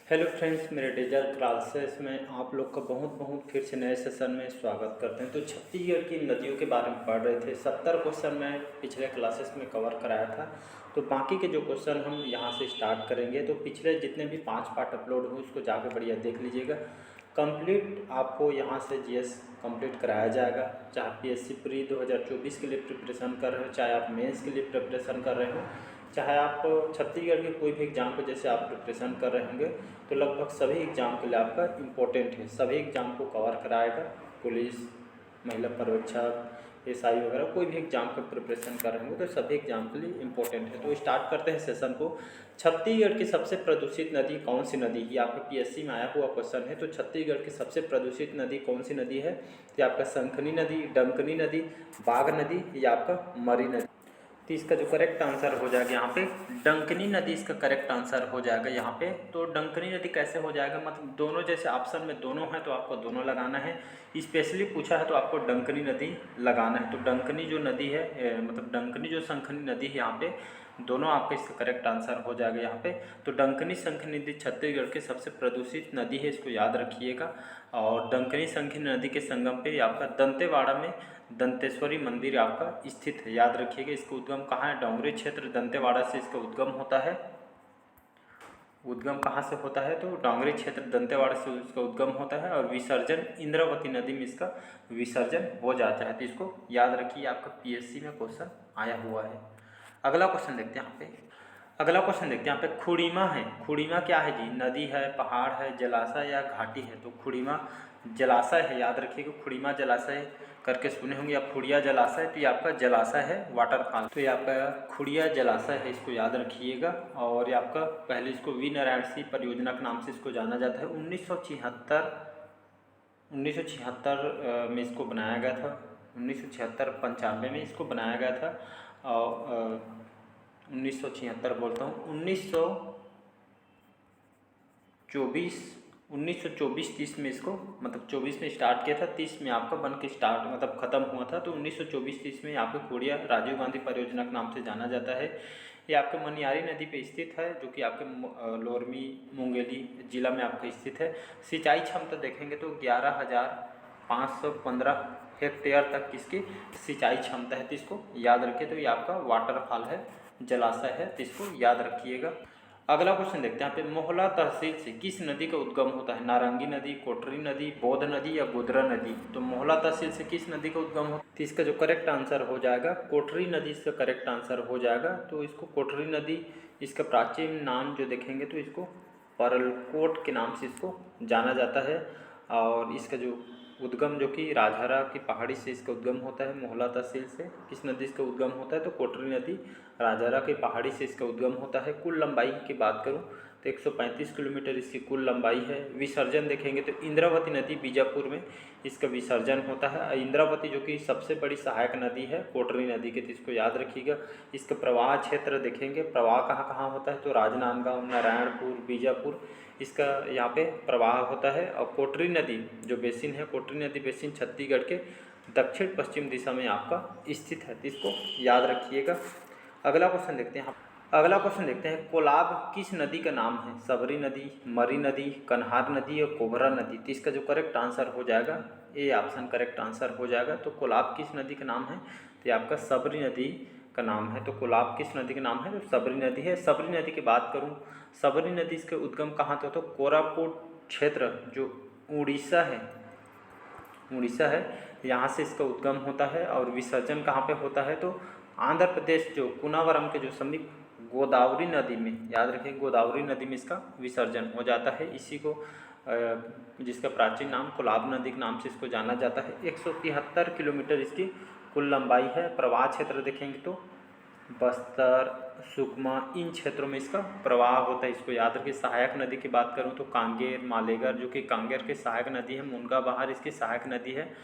Hello friends, मेरे result classes में आप लोग का बहुत बहुत फिर से नए सेशन में स्वागत करते हैं। तो छत्तीसगढ़ की नदियों के बारे में पढ़ रहे थे। 70 क्वेश्चन मैं पिछले क्लासेस में कवर कराया था। तो बाकी के जो क्वेश्चन हम यहाँ से स्टार्ट करेंगे। तो पिछले जितने भी 5 पार्ट अपलोड हुए उसको जाकर बढ़िया देख लीजिएगा। कंप्लीट आपको यहाँ से जीएस कंप्लीट कराया जाएगा। चाहे पीएससी प्री 2024 के लिए प्रिपरेशन कर रहे हो, चाहे आप मेंस के लिए प्रिपरेशन कर रहे हो, चाहे आप छत्तीसगढ़ के कोई भी एग्ज़ाम को जैसे आप प्रिपरेशन कर रहे होंगे, तो लगभग सभी एग्ज़ाम के लिए आपका इम्पोर्टेंट है। सभी एग्ज़ाम को कवर कराएगा। पुलिस, महिला पर्यवेक्षक, एसआई वगैरह कोई भी एग्ज़ाम का प्रिपरेशन कर रहे होंगे तो सभी एग्ज़ाम के लिए इम्पोर्टेंट है। तो स्टार्ट करते हैं सेशन को। छत्तीसगढ़ की सबसे प्रदूषित नदी कौन सी नदी? ये आपके पीएससी में आया हुआ क्वेश्चन है। तो छत्तीसगढ़ की सबसे प्रदूषित नदी कौन सी नदी है? ये आपका शंखनी नदी, डंकनी नदी, बाघ नदी या आपका मरी नदी। तो इसका जो करेक्ट आंसर हो जाएगा यहाँ पे डंकनी नदी इसका करेक्ट आंसर हो जाएगा यहाँ पे। तो डंकनी नदी कैसे हो जाएगा? मतलब दोनों, जैसे ऑप्शन में दोनों है तो आपको दोनों लगाना है। स्पेशली पूछा है तो आपको डंकनी नदी लगाना है। तो डंकनी जो नदी है मतलब डंकनी जो शंखनी नदी है, यहाँ पे दोनों आपका इसका करेक्ट आंसर हो जाएगा यहाँ पे। तो डंकनी शंखनी नदी छत्तीसगढ़ की सबसे प्रदूषित नदी है, इसको याद रखिएगा। और डंकनी शंखनी नदी के संगम पे आपका दंतेवाड़ा में दंतेश्वरी मंदिर आपका स्थित है, याद रखिएगा। इसका उद्गम कहाँ है? डोंगरी क्षेत्र दंतेवाड़ा से इसका उद्गम होता है। उद्गम कहाँ से होता है? तो डोंगरी क्षेत्र दंतेवाड़ा से इसका उद्गम होता है और विसर्जन इंद्रावती नदी में इसका विसर्जन हो जाता है। तो इसको याद रखिए, आपका पीएससी में क्वेश्चन आया हुआ है। अगला क्वेश्चन देखते हैं यहाँ पे। अगला क्वेश्चन देखते हैं यहाँ पे। खुड़ीमा है। खुड़ीमा क्या है जी? नदी है, पहाड़ है, जलाशय या घाटी है? तो खुड़ीमा जलाशय है, याद रखिएगा। खुड़ीमा जलाशय करके सुने होंगे, या खुड़िया जलाशय। तो ये आपका जलाशय है, वाटरफॉल। तो ये आपका खुड़िया जलाशय है, इसको याद रखिएगा। और ये आपका पहले इसको वी नारायण सिंह परियोजना के नाम से इसको जाना जाता है। 1976 में इसको बनाया गया था। 1976-95 में इसको बनाया गया था। और 1976 बोलता हूँ, 1924-30 में इसको, मतलब 24 में स्टार्ट किया था, 30 में आपका बन के स्टार्ट मतलब ख़त्म हुआ था। तो 1924-30 में आपके खुड़िया राजीव गांधी परियोजना के नाम से जाना जाता है। ये आपके मनियारी नदी पे स्थित है, जो कि आपके लोरमी मुंगेली जिला में आपका स्थित है। सिंचाई क्षमता देखेंगे तो 11,515 हेक्टेयर तक इसकी सिंचाई क्षमता है। तो इसको याद रखिए। तो ये आपका वाटरफॉल है, जलाशय है, तो इसको याद रखिएगा। अगला क्वेश्चन देखते हैं यहाँ पे। मोहला तहसील से किस नदी का उद्गम होता है? नारंगी नदी, कोटरी नदी, बौद्ध नदी या गोधरा नदी? तो मोहला तहसील से किस नदी का उद्गम होता है? तो इसका जो करेक्ट आंसर हो जाएगा कोटरी नदी, इसका करेक्ट आंसर हो जाएगा। तो इसको कोटरी नदी, इसका प्राचीन नाम जो देखेंगे तो इसको परलकोट के नाम से इसको जाना जाता है। और इसका जो उद्गम जो कि राजहरा की पहाड़ी से इसका उद्गम होता है। मोहला तहसील से किस नदी का उद्गम होता है? तो कोटरी नदी राजहरा की पहाड़ी से इसका उद्गम होता है। कुल लंबाई की बात करूं तो 135 किलोमीटर इसकी कुल लंबाई है। विसर्जन देखेंगे तो इंद्रावती नदी बीजापुर में इसका विसर्जन होता है। इंद्रावती जो कि सबसे बड़ी सहायक नदी है कोटरी नदी के, तो इसको याद रखिएगा। इसका प्रवाह क्षेत्र देखेंगे, प्रवाह कहाँ कहाँ होता है? तो राजनांदगांव, नारायणपुर, बीजापुर इसका यहाँ पे प्रवाह होता है। और कोटरी नदी जो बेसिन है, कोटरी नदी बेसिन छत्तीसगढ़ के दक्षिण पश्चिम दिशा में आपका स्थित है, तो इसको याद रखिएगा। अगला क्वेश्चन देखते हैं। अगला क्वेश्चन देखते हैं। कोलाब किस नदी का नाम है? सबरी नदी, मरी नदी, कन्हार नदी और कोबरा नदी? तो इसका जो करेक्ट आंसर हो जाएगा, ए ऑप्शन करेक्ट आंसर हो जाएगा। तो कोलाब किस नदी का नाम है? तो ये आपका सबरी नदी का नाम है। तो कोलाब किस नदी का नाम है? तो सबरी नदी है। सबरी नदी की बात करूं, सबरी नदी इसके उद्गम कहाँ से होता है? तो कोरापुट क्षेत्र जो उड़ीसा है, उड़ीसा है, यहाँ से इसका उद्गम होता है। और विसर्जन कहाँ पे होता है? तो आंध्र प्रदेश जो कुनावरम के जो समीप गोदावरी नदी में, याद रखें, गोदावरी नदी में इसका विसर्जन हो जाता है। इसी को जिसका प्राचीन नाम कोलाब नदी के नाम से इसको जाना जाता है। 173 किलोमीटर इसकी कुल लंबाई है। प्रवाह क्षेत्र देखेंगे तो बस्तर, सुकमा, इन क्षेत्रों में इसका प्रवाह होता है, इसको याद रखिए। सहायक नदी की बात करूं तो कांगेर, मालेगर जो कि कांगेर की सहायक नदी है, मुनगा बहार इसकी सहायक नदी है।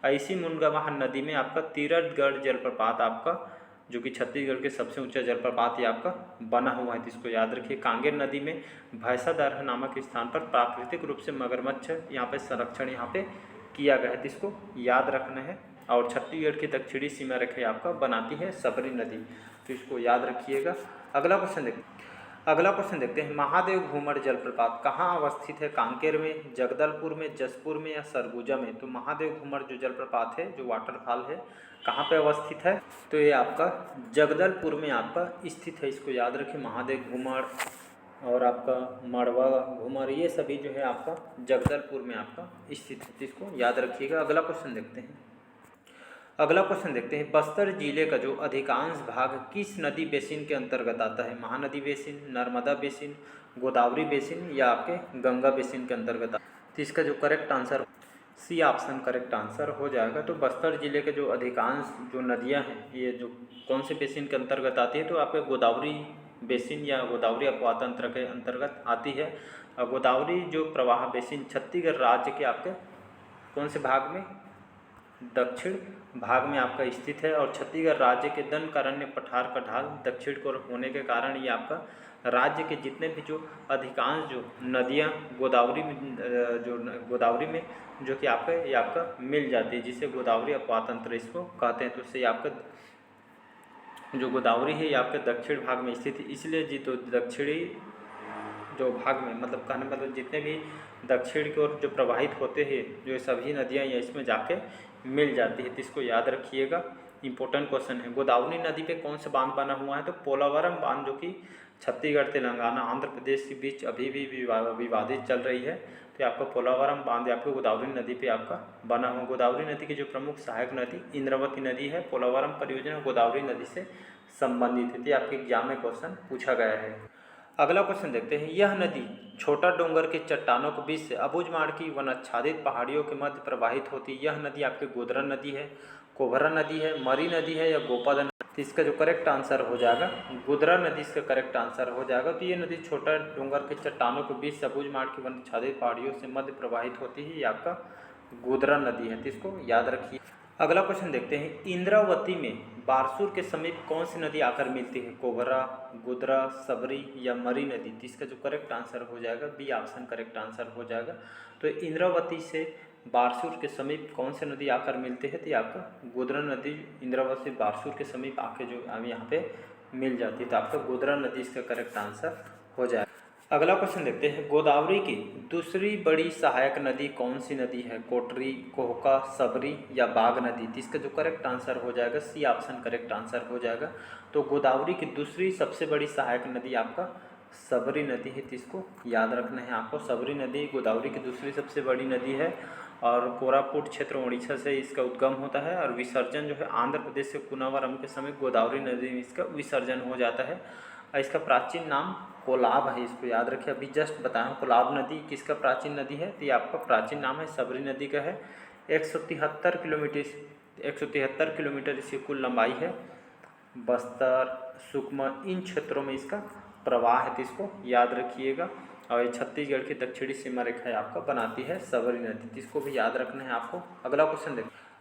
ऐसी मुनगा बहार नदी में आपका तीरथगढ़ जलप्रपात आपका, जो कि छत्तीसगढ़ के सबसे ऊंचा जलप्रपात ये आपका बना हुआ है, तो इसको याद रखिए। कांगेर नदी में भैंसादार नामक स्थान पर प्राकृतिक रूप से मगरमच्छ यहाँ पे संरक्षण यहाँ पे किया गया है, तो इसको याद रखना है। और छत्तीसगढ़ की दक्षिणी सीमा रेखा आपका बनाती है सबरी नदी, तो इसको याद रखिएगा। अगला क्वेश्चन देखिए। अगला क्वेश्चन देखते हैं, महादेव घूमर जलप्रपात कहाँ अवस्थित है? कांकेर में, जगदलपुर में, जसपुर में या सरगुजा में? तो महादेव घूमर जो जलप्रपात है, जो वाटरफॉल है, कहाँ पे अवस्थित है? तो ये आपका जगदलपुर में आपका स्थित है। इसको याद रखें, महादेव घूमर और आपका मड़वा घूमर, ये सभी जो है आपका जगदलपुर में आपका स्थित है। इसको याद रखिएगा। अगला क्वेश्चन देखते हैं। अगला क्वेश्चन देखते हैं, बस्तर जिले का जो अधिकांश भाग किस नदी बेसिन के अंतर्गत आता है? Mahanadi basin, Narmada basin, Godavari basin या आपके गंगा बेसिन के अंतर्गत आता है? तो इसका जो correct answer C option correct answer हो जाएगा। तो बस्तर जिले के जो अधिकांश जो नदियां हैं, ये जो कौन से बेसिन के अंतर्गत आती है? तो आपके गोदावरी बेसिन या गोदावरी अपवाद तंत्र के अंतर्गत आती है। और गोदावरी जो प्रवाह बेसिन छत्तीसगढ़ राज्य के आपके कौन से भाग में? दक्षिण भाग में आपका स्थित है। और छत्तीसगढ़ राज्य के दंडकारण्य पठार का ढाल दक्षिण को होने के कारण ये आपका राज्य के जितने भी जो अधिकांश जो नदियाँ गोदावरी में गोदावरी में जो कि आपका ये आपका मिल जाती है, जिसे गोदावरी अपवाद तंत्र इसको कहते हैं। तो इससे आपका जो गोदावरी है ये आपके दक्षिण भाग में स्थित है, इसलिए जी तो दक्षिणी जो भाग में मतलब कहने मतलब जितने भी दक्षिण की ओर जो प्रवाहित होते हैं जो सभी नदियाँ ये इसमें जाके मिल जाती है। तो इसको याद रखिएगा, इंपॉर्टेंट क्वेश्चन है। गोदावरी नदी पे कौन सा बांध बना हुआ है? तो पोलावरम बांध, जो कि छत्तीसगढ़, तेलंगाना, आंध्र प्रदेश के बीच अभी भी विवादित चल रही है। तो आपका पोलावरम बांध आपको गोदावरी नदी पे आपका बना हुआ। गोदावरी नदी की जो प्रमुख सहायक नदी इंद्रावती नदी है। पोलावरम परियोजना गोदावरी नदी से संबंधित है। तो आपके एग्जाम में क्वेश्चन पूछा गया है। अगला क्वेश्चन देखते हैं, यह नदी छोटा डोंगर के चट्टानों के बीच से अबूझमाड़ की वनाच्छादित पहाड़ियों के मध्य प्रवाहित होती है। यह नदी आपके गोधरा नदी है, कोभरा नदी है, मरी नदी है या गोपादा नदी? तो इसका जो करेक्ट आंसर हो जाएगा गोधरा नदी इसका करेक्ट आंसर हो जाएगा। तो ये नदी छोटा डोंगर के चट्टानों के बीच से अबूझमाड़ की वनाच्छादित पहाड़ियों से मध्य प्रवाहित होती है। ये आपका गोधरा नदी है। तो इसको याद रखिए। अगला क्वेश्चन देखते हैं, इंद्रावती में बारसूर के समीप कौन सी नदी आकर मिलती है? कोभरा, गोधरा, सबरी या मरी नदी? तो इसका जो करेक्ट आंसर हो जाएगा बी ऑप्शन करेक्ट आंसर हो जाएगा। तो इंद्रावती से बारसूर के समीप कौन सी नदी आकर मिलती है? तो आपका गोधरा नदी इंद्रावती से बारसूर के समीप आके जो यहाँ पे मिल जाती है। तो आपका गोधरा नदी इसका करेक्ट आंसर हो जाएगा। अगला क्वेश्चन देखते हैं, गोदावरी की दूसरी बड़ी सहायक नदी कौन सी नदी है? कोटरी, कोहका, सबरी या बाघ नदी? तो इसका जो करेक्ट आंसर हो जाएगा सी ऑप्शन करेक्ट आंसर हो जाएगा। तो गोदावरी की दूसरी सबसे बड़ी सहायक नदी आपका सबरी नदी है। तो इसको याद रखना है आपको। सबरी नदी गोदावरी की दूसरी सबसे बड़ी नदी है और कोरापुट क्षेत्र उड़ीसा से इसका उद्गम होता है और विसर्जन जो है आंध्र प्रदेश से कुनावरम के समय गोदावरी नदी में इसका विसर्जन हो जाता है। और इसका प्राचीन नाम कोलाब है। इसको याद रखिए, अभी जस्ट बताया कोलाब नदी किसका प्राचीन नदी है? तो ये आपका प्राचीन नाम है सबरी नदी का है। 173 किलोमीटर इसकी कुल लंबाई है। बस्तर, सुकमा इन क्षेत्रों में इसका प्रवाह है। तो इसको याद रखिएगा। और ये छत्तीसगढ़ की दक्षिणी सीमा रेखा आपका बनाती है सबरी नदी। तो इसको भी याद रखना है आपको।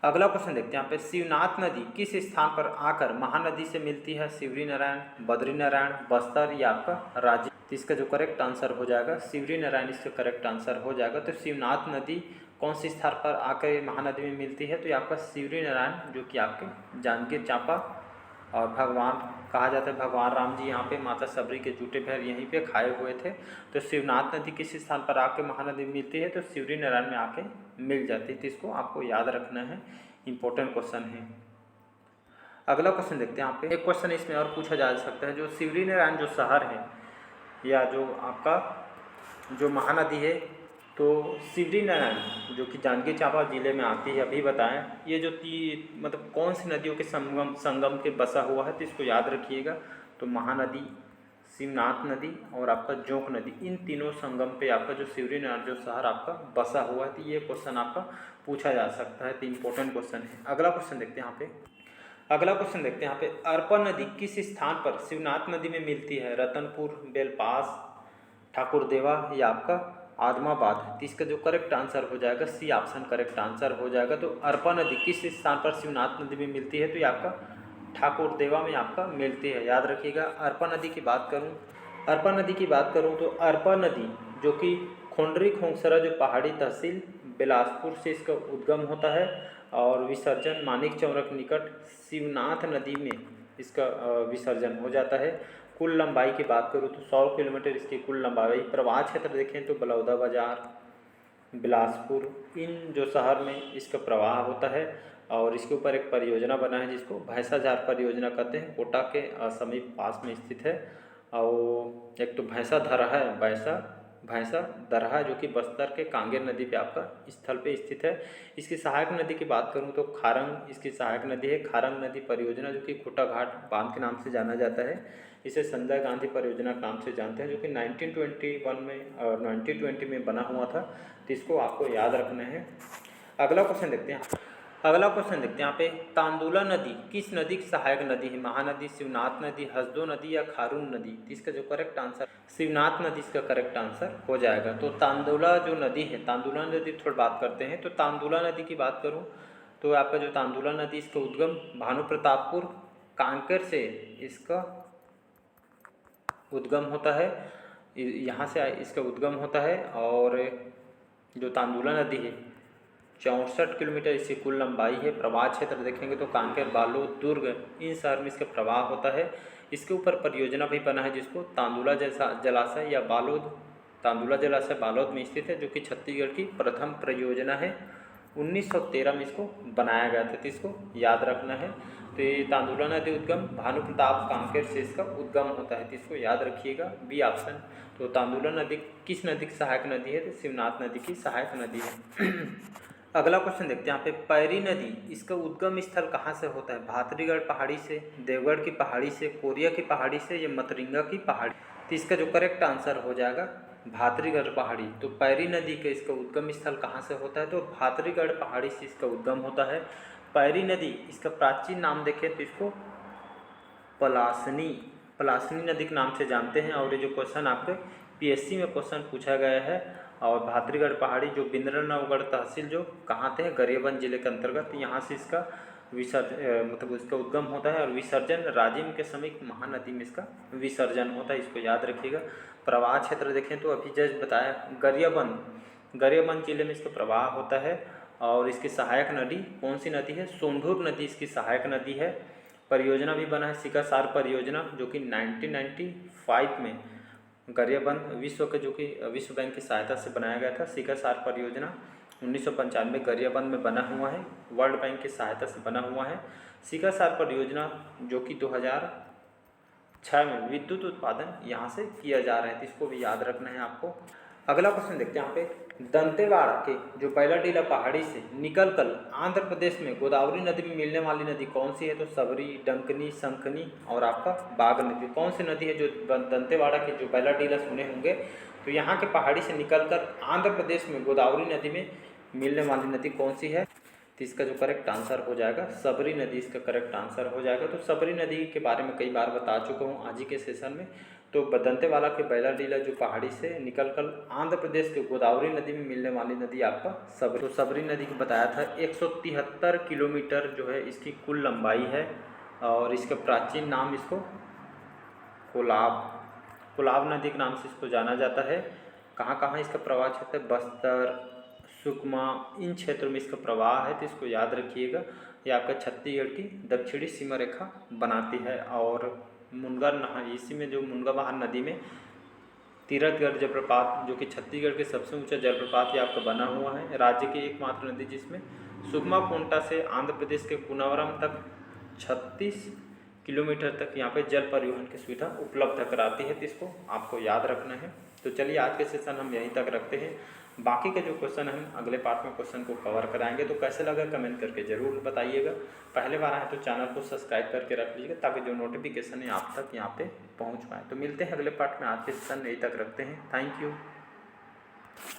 अगला क्वेश्चन देखते हैं यहाँ पे, शिवनाथ नदी किस स्थान पर आकर महानदी से मिलती है? शिवरी नारायण, बद्री नारायण, बस्तर या आपका राज्य? तो इसका जो करेक्ट आंसर हो जाएगा शिवरी नारायण इसका करेक्ट आंसर हो जाएगा। तो शिवनाथ नदी कौन सी स्थान पर आकर महानदी में मिलती है? तो ये आपका शिवरी नारायण, जो कि आपके जांजगीर चांपा और भगवान कहा जाता है भगवान राम जी यहाँ पे माता सबरी के जूठे पैर यहीं पे खाए हुए थे। तो शिवनाथ नदी किस स्थान पर आके महानदी मिलती है? तो शिवरी नारायण में आके मिल जाती है। तो इसको आपको याद रखना है, इंपॉर्टेंट क्वेश्चन है। अगला क्वेश्चन देखते हैं यहाँ पे। एक क्वेश्चन इसमें और पूछा जा सकता है, जो शिवरी नारायण जो शहर है या जो आपका जो महानदी है, तो शिवरी नारायण जो कि जांजगीर चांपा जिले में आती है, अभी बताएं ये जो मतलब कौन सी नदियों के संगम के बसा हुआ है? तो इसको याद रखिएगा। तो महानदी, शिवनाथ नदी और आपका जोंक नदी, इन तीनों संगम पे आपका जो शिवरी नारायण जो शहर आपका बसा हुआ है। तो ये क्वेश्चन आपका पूछा जा सकता है। तो इंपॉर्टेंट क्वेश्चन है। अगला क्वेश्चन देखते हैं यहाँ पे। यहाँ पे, अरपा नदी किस स्थान पर शिवनाथ नदी में मिलती है? रतनपुर, बेलपास, ठाकुरदेवा या आपका आदमाबाद? तो इसका जो करेक्ट आंसर हो जाएगा सी ऑप्शन करेक्ट आंसर हो जाएगा। तो अरपा नदी किस स्थान पर शिवनाथ नदी में मिलती है? तो ये आपका ठाकुरदेवा में आपका मिलती है। याद रखिएगा। अरपा नदी की बात करूं तो अरपा नदी जो कि खोंडरी खोंगसरा जो पहाड़ी तहसील बिलासपुर से इसका उद्गम होता है और विसर्जन मानिक चौरक निकट शिवनाथ नदी में इसका विसर्जन हो जाता है। कुल लंबाई की बात करूँ तो 100 किलोमीटर इसकी कुल लंबाई। प्रवाह क्षेत्र देखें तो बलौदाबाजार, बिलासपुर, इन जो शहर में इसका प्रवाह होता है। और इसके ऊपर एक परियोजना बना है जिसको भैंसाझार परियोजना कहते हैं, कोटा के समीप पास में स्थित है। और एक तो भैंसा दरहा है, भैंसा दरहा जो कि बस्तर के कांगेर नदी पे आपका स्थल पे स्थित है। इसकी सहायक नदी की बात करूं तो खारंग इसकी सहायक नदी है। खारंग नदी परियोजना जो कि खूटा घाट बांध के नाम से जाना जाता है, इसे संजय गांधी परियोजना के नाम से जानते हैं, जो कि 1921 में और 1920 में बना हुआ था। तो इसको आपको याद रखना है। अगला क्वेश्चन देखते हैं यहाँ पे तांदुला नदी किस नदी की सहायक नदी है? महानदी, शिवनाथ नदी, हसदो नदी या खारून नदी? तो इसका जो करेक्ट आंसर शिवनाथ नदी इसका करेक्ट आंसर हो जाएगा। तो तांदुला जो नदी है, तांदुला नदी थोड़ी बात करते हैं। तो तांदुला नदी की बात करूँ तो आपका जो तांदुला नदी इसका उद्गम भानु प्रतापपुर कांकेर से इसका उद्गम होता है, यहाँ से इसका उद्गम होता है। और जो तांदुला नदी है 64 किलोमीटर इसकी कुल लंबाई है। प्रवाह क्षेत्र देखेंगे तो कांकेर, बालोद, दुर्ग, इन शहर में इसका प्रवाह होता है। इसके ऊपर परियोजना भी बना है जिसको तांदुला जलाशय या बालोद, तांदुला जलाशय बालोद में स्थित है, जो कि छत्तीसगढ़ की प्रथम परियोजना है। 1913 में इसको बनाया गया था, तो इसको याद रखना है। तो ये तांदुला नदी उद्गम भानु प्रताप कांकेर से इसका उद्गम होता है, तो इसको याद रखिएगा, बी ऑप्शन। तो तांदुला नदी किस नदी की सहायक नदी है? तो शिवनाथ नदी की सहायक नदी है। अगला क्वेश्चन देखते हैं यहाँ पे पैरी नदी इसका उद्गम स्थल कहाँ से होता है? भातरीगढ़ पहाड़ी से, देवगढ़ की पहाड़ी से, कोरिया की पहाड़ी से या मतरिंगा की पहाड़ी? तो इसका जो करेक्ट आंसर हो जाएगा भातरीगढ़ पहाड़ी। तो पैरी नदी का इसका उद्गम स्थल कहाँ से होता है? तो भातरीगढ़ पहाड़ी से इसका उद्गम होता है। पैरी नदी इसका प्राचीन नाम देखें तो इसको पलासनी नदी के नाम से जानते हैं। और ये जो क्वेश्चन आपके पीएससी में क्वेश्चन पूछा गया है। और भातरीगढ़ पहाड़ी जो बिंद्रनवगढ़ तहसील जो कहाँ थे? गरियाबंद जिले के अंतर्गत, यहाँ से इसका मतलब इसका उद्गम होता है। और विसर्जन राजिम के समीप महानदी में इसका विसर्जन होता है, इसको याद रखिएगा। प्रवाह क्षेत्र देखें तो अभी जस्ट बताया गरियाबंद जिले में इसका प्रवाह होता है। और इसकी सहायक नदी कौन सी नदी है? सोंढूर नदी इसकी सहायक नदी है। परियोजना भी बना है सिकासार परियोजना, जो कि 1995 में गरियाबंद विश्व के जो कि विश्व बैंक की सहायता से बनाया गया था। सिकासार परियोजना 1995 गरियाबंद में बना हुआ है, वर्ल्ड बैंक की सहायता से बना हुआ है। सिकासार परियोजना जो कि 2006 में विद्युत उत्पादन यहाँ से किया जा रहा है, तो इसको भी याद रखना है आपको। अगला क्वेश्चन देखते हैं यहाँ पे दंतेवाड़ा के जो बैलाडीला पहाड़ी से निकलकर आंध्र प्रदेश में गोदावरी नदी में मिलने वाली नदी कौन सी है? तो सबरी, डंकनी, शंखनी और आपका बाघ नदी। कौन सी नदी है जो दंतेवाड़ा के जो बैलाडीला सुने होंगे? तो यहाँ के पहाड़ी से निकलकर आंध्र प्रदेश में गोदावरी नदी में मिलने वाली नदी कौन सी है? तो इसका जो करेक्ट आंसर हो जाएगा सबरी नदी इसका करेक्ट आंसर हो जाएगा। तो सबरी नदी के बारे में कई बार बता चुका हूँ आज ही के सेशन में। तो दंतेवाड़ा के बैलाडीला जो पहाड़ी से निकलकर आंध्र प्रदेश के गोदावरी नदी में मिलने वाली नदी आपका सबरी। तो सबरी नदी को बताया था 173 किलोमीटर जो है इसकी कुल लंबाई है। और इसका प्राचीन नाम इसको कोलाब नदी के नाम से इसको जाना जाता है। कहाँ कहाँ इसका प्रवाह क्षेत्र है? बस्तर, सुकमा, इन क्षेत्रों में इसका प्रवाह है, तो इसको याद रखिएगा। ये आपका छत्तीसगढ़ की दक्षिणी सीमा रेखा बनाती है। और मुनगा नहर, इसी में जो मुनगा बहार नदी में तीरथगढ़ जलप्रपात जो कि छत्तीसगढ़ के सबसे ऊंचा जलप्रपात ये आपका बना हुआ है। राज्य की एकमात्र नदी जिसमें सुकमा कोंटा से आंध्र प्रदेश के कुनावरम तक 36 किलोमीटर तक यहाँ पे जल परिवहन की सुविधा उपलब्ध कराती है, तो इसको आपको याद रखना है। तो चलिए आज के सेशन हम यहीं तक रखते हैं। बाकी के जो क्वेश्चन हम अगले पार्ट में क्वेश्चन को कवर कराएंगे। तो कैसे लगा कमेंट करके ज़रूर बताइएगा। पहले बार आए तो चैनल को सब्सक्राइब करके रख लीजिएगा ताकि जो नोटिफिकेशन है आप तक यहाँ पे पहुँच पाए। तो मिलते हैं अगले पार्ट में। आज के सेशन यहीं तक रखते हैं। Thank you.